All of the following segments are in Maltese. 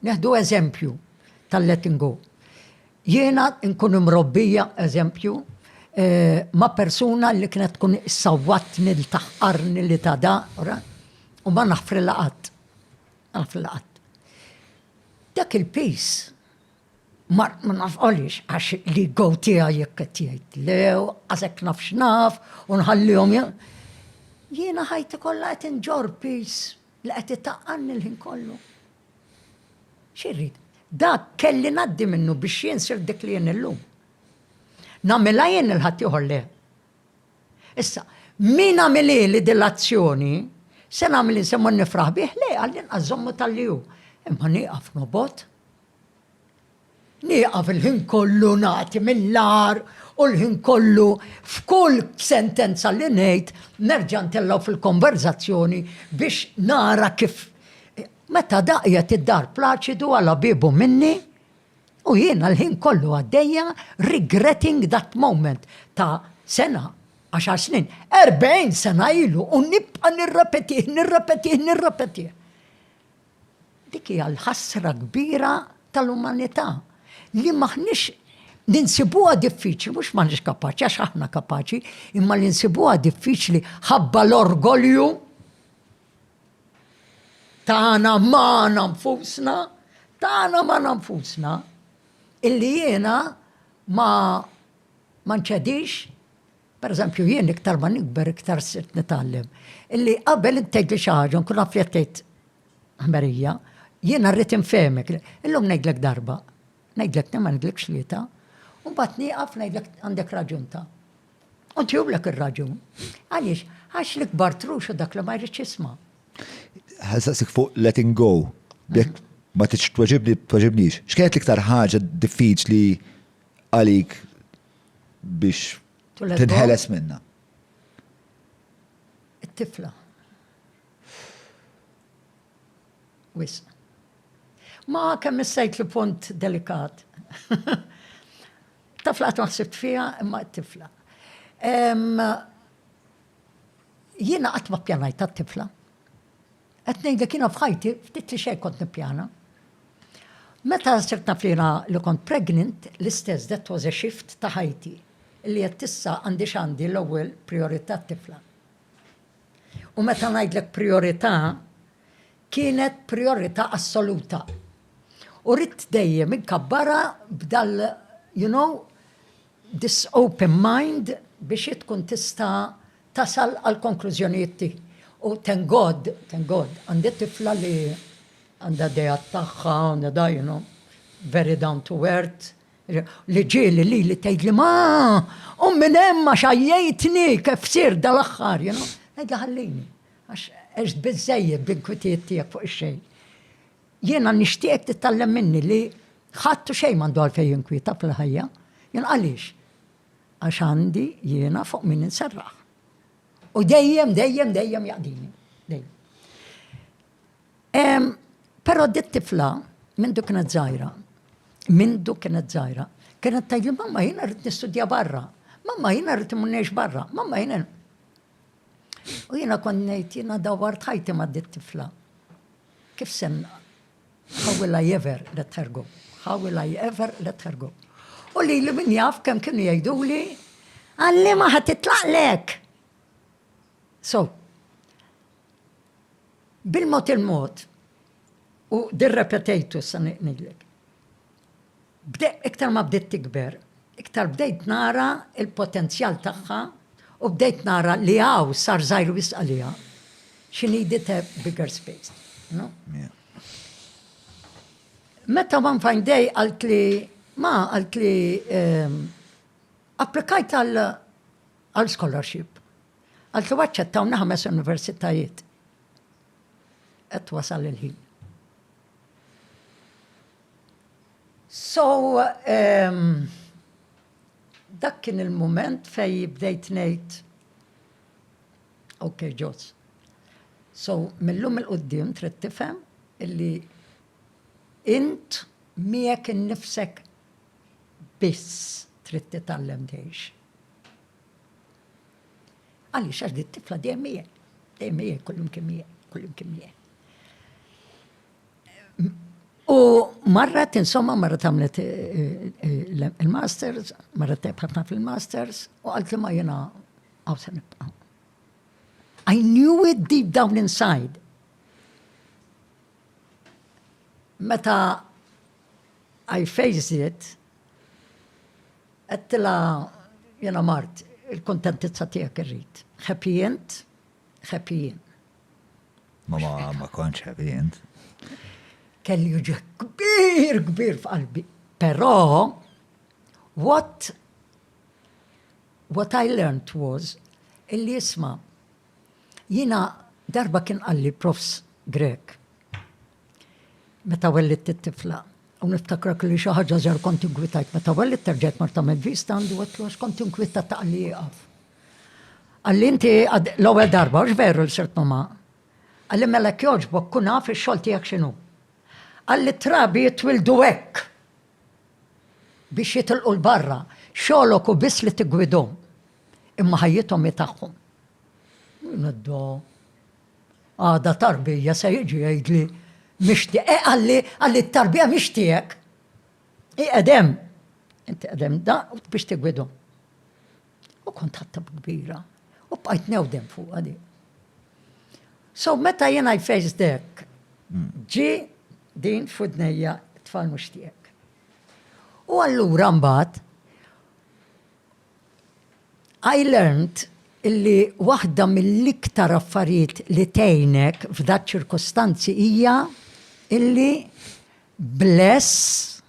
Neħdu eżempju tal-letting go. Jiena nkun mrobbija eżempju ma' persuna li kienet tkun sawwatni l-taħqarni li ta' daqra u ma naħfri laqat. Dak il-pis ma nafqolix għax li għowtija jekketijajt. Lew, għazek naf u nħallihom. Jiena ħajti kollha qed inġor pis li qed itaqqarni l-ħin kollu. Xirrid? Dak kelli naddi minnu biex jinsir dik li jien illum. Namela jien il-ħadd ieħor le. Issa, min għamili li dil-azzjoni, se nagħmel insemmu nifraħ bih, le għall-inqas żommu tal-liju. Imma nieqaf nobot. Nieqaf il-ħin kollu nagħti mill-lar u l-ħin kollu f'kull sentenza li ngħid nerġa' ntellaw fil-konverzazzjoni biex nara kif meta daqja id-dar plaċidu għala bibu minni u jiena l-ħin kollu għaddejja regretting that moment ta' sena, 10 snin, 40 sena ilu u nibqa nirrepetih. Dik hija l-ħasra kbira tal-umanità li maħniex ninsibuha diffiċli, mhux m'aħniex kapaċi, għax aħna kapaċi, imma li nsibuha diffiċli ħabba l-orgolju tagħna ma nfusna, illi jiena ma nċedix, per eżempju jien iktar ma nikber iktar sirt nitgħallem, illi qabel intgħidli xi ħaġa nkun naf li qed ħmerija, jiena rrid infehmek, illum ngħidlek darba, ngħidlek ma ngħidlekx tlieta, u mbagħad nieqaf ngħidlek għandek raġun ta'. U ntjublek ir-raġun. Għaliex? Għax l-ikbar trux u dak li ma jridx jisma'. Ħassasik fuq letting go, bjek ma tiċ tweġibnix. X'kienet l-iktar ħaġa diffiċli għalik biex tinħeles minna? It-tifla. Wis. Ma kemm issejt li punt delikat. Tafla ma ħsibt fiha imma t-tifla. Jiena qatt ma ppjanajt tat-tifla. Qed ngħidlek kienu f'ħajti ftit li xejn kont nippjana. Meta sirt naf li kont pregnant, l-istess that was a shift ta' ħajti li qed issa għandi l-ewwel priorità t-tifla. U meta ngħidlek priorità kienet priorità assoluta. U rrid dejjem inkabbara b'dal, this open mind biex tkun tista' tasal għal konklużjonijiet tiegħi. U thank God, għandi tifla li għandha dejat tagħha, għandha very down to earth, li ġieli li tgħidli ma, u minn hemm ma xajjejtni kif sir dal-aħħar, Ngħidla ħallini, għax biżżejjed bl-inkwitijiet tiegħek fuq ix-xejn. Jiena nixtieq titgħallem minni li ħadd xejn m'għandu għalfejn jinkwieta fil-ħajja. Jien għaliex? Għax għandi jiena fuq min inserraħ. U dejjem jaqdini. Però dit-tifla mindu kienet żgħira, kienet tgħidli mamma jiena rrid nistudja barra, mamma jiena rrid immunnex barra, mamma jiena. U jiena kont ngħid jiena dawwart ħajti ma' dit-tifla. Kif senna? How will I ever let her go? U li min jaf kemm kienu jgħiduli għalli ma ħatitlaqlek. So, bil-mod il-mod, u dirrepetejtu sa ngħidlek. Iktar ma bdejt tikber, iktar bdejt nara il-potenzjal tagħha u bdejt nara li għaw sar żgħir wisq għaliha. She needed a bigger space. Meta one fine day għalt li applikajt għal scholarship. Għalt li waċċettawna 5 universitajiet. Qed wasal il-ħin. So, dak kien il-moment fej bdejt ngħid, okay, Jos. So, millum il-qudiem trid tifhem illi int miegħek innifsek biss trid titgħallem dejx. Għaliex għax dit-tifla dejjem miegħek, kullum kien miegħek. U marrat, insomma, marrat għamlet il-masters, marrat ħafna fil-masters, u għalt li ma jena għawsa nibqa. I knew it deep down inside. Meta I faced it, għattila jena mart, il-kontentizza tijak irrit. Happy end, happy end. Ma konċ happy end. Kelli uġi kbir f'qalbi. Però, what I learned was, illi jisma, jina darba kien għalli profs Grek, meta wellit t-tifla, u niftakrak li xaħġa ġar kont inkwitajt, meta wellit terġet marta med-vista għandu għatlu għax kont inkwitat ta' għalli jgħaf. Għalli inti l-ewwel darba, għax veru l-sirt mama, għalli mellek joġbok kuna fi xol tijak xinu. Għalli trabi jitwildu hekk biex jitilqu l-barra, xolok u biss li t-gwidom, imma ħajjithom jitaħħum. Naddu, għada tarbija se jiġi jgħidli mixtieq, għalli t-tarbija mixtieq, għedem, inti għedem da biex t-gwidom. U kont ħatta kbira, u bqajt newdem fuq għadi. So meta jena jfejz dek, ġi din fudnejja tfal muxtijek. U allura mbagħad I learned illi waħda mill-iktar affarijiet li tgħinek f'dak ċirkostanzi hija illi bless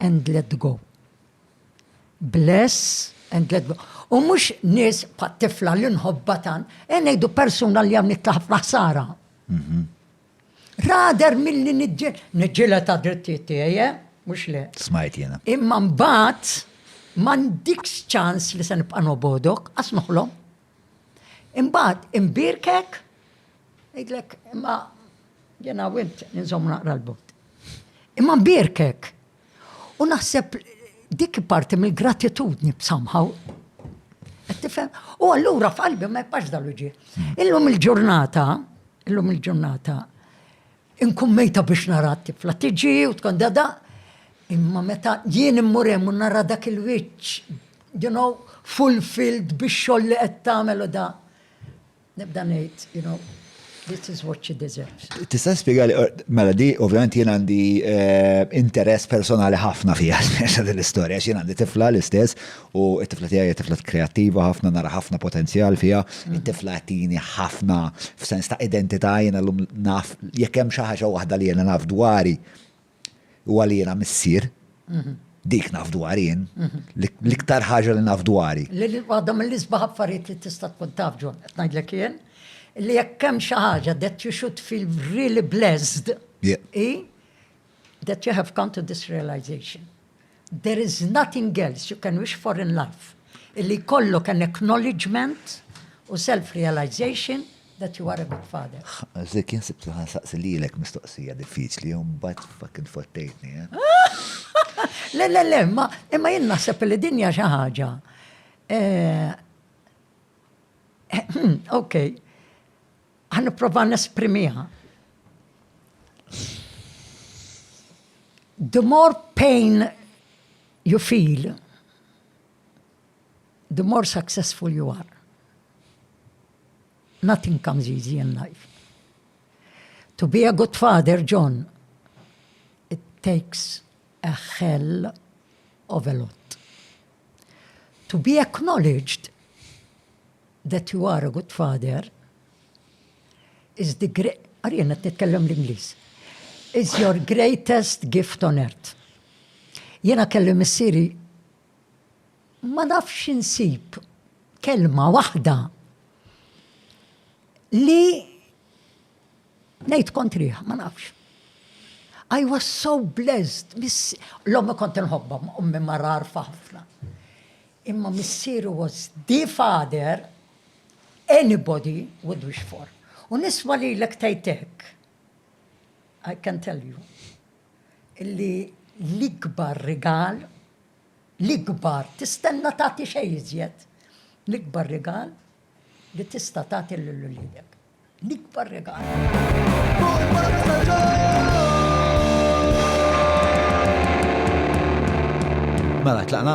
and let go. Bless and let go. U mhux nies pat-tifla li nħobbatan, ngħidu persuna li hemm nitlaħ fl-ħsara. Rader mill-li nġila ta' drittijiet tiegħi, mhux le. Smajt jena. Imma mbagħad m'għandikx ċans li se nibqa' nobodok, għas noħlom. Imbagħad imbirkek, jgħidlek imma jena wint ninżomm naqra l-bot. Imma mbirkek. U naħseb dik parti mill-gratitudni somehow. Qed tifhem? U allura f'qalbi ma jibqax dal-ġie. Illum il-ġurnata inkun mejta biex naratti fla tiġi u tkun dada, imma meta jien immurem u nara dak il-wiċċ, fulfilled biex xogħol li qed tagħmel u da. Nibda ngħid, this is what she deserves. Tista' spjegali, mela di ovvjament jien għandi interess personali ħafna fiha l-istorja, jien għandi tifla l-istess u t-tifla tiegħi tifla kreattiva ħafna, nara ħafna potenzjal fiha, it-tifla tini ħafna f'sens ta' identità jiena llum naf jekk hemm xi ħaġa waħda li jiena naf dwari huwa li jiena missier. Dik naf dwari jien, l-iktar ħaġa li naf dwari. Waħda mill-isbaħ affarijiet li tista' tkun taf ġon, qed ngħidlek jien, li jekk hemm xi ħaġa that you should feel really blessed, that you have come to this realization. There is nothing else you can wish for in life. Illi jkollok an acknowledgement u self-realization that you are a good father. Zik jien sibtu ħansaqsi lilek mistoqsija diffiċli, u mbagħad fucking fottejtni. Le, imma jien naħseb li dinja xi ħaġa. Okay. Ħanipprova nesprimiha. The more pain you feel, the more successful you are. Nothing comes easy in life. To be a good father, John, it takes a hell of a lot. To be acknowledged that you are a good father is the great, Arjena titkellem l-Inglis, is your greatest gift on earth. Jena kelli missieri, ma nafx insib kelma waħda li nejt kontriħ, ma nafx. I was so blessed. L-omma kont nħobba, ummi marar ħafna. Imma missieri was the father anybody would wish for. U niswa li l-ektajtek, I can tell you, illi l-ikbar regal, l-ikbar, tistenna tati xejżjet, l-ikbar regal li tista tati l-lulidek. L-ikbar regal. Mela, tlaqna?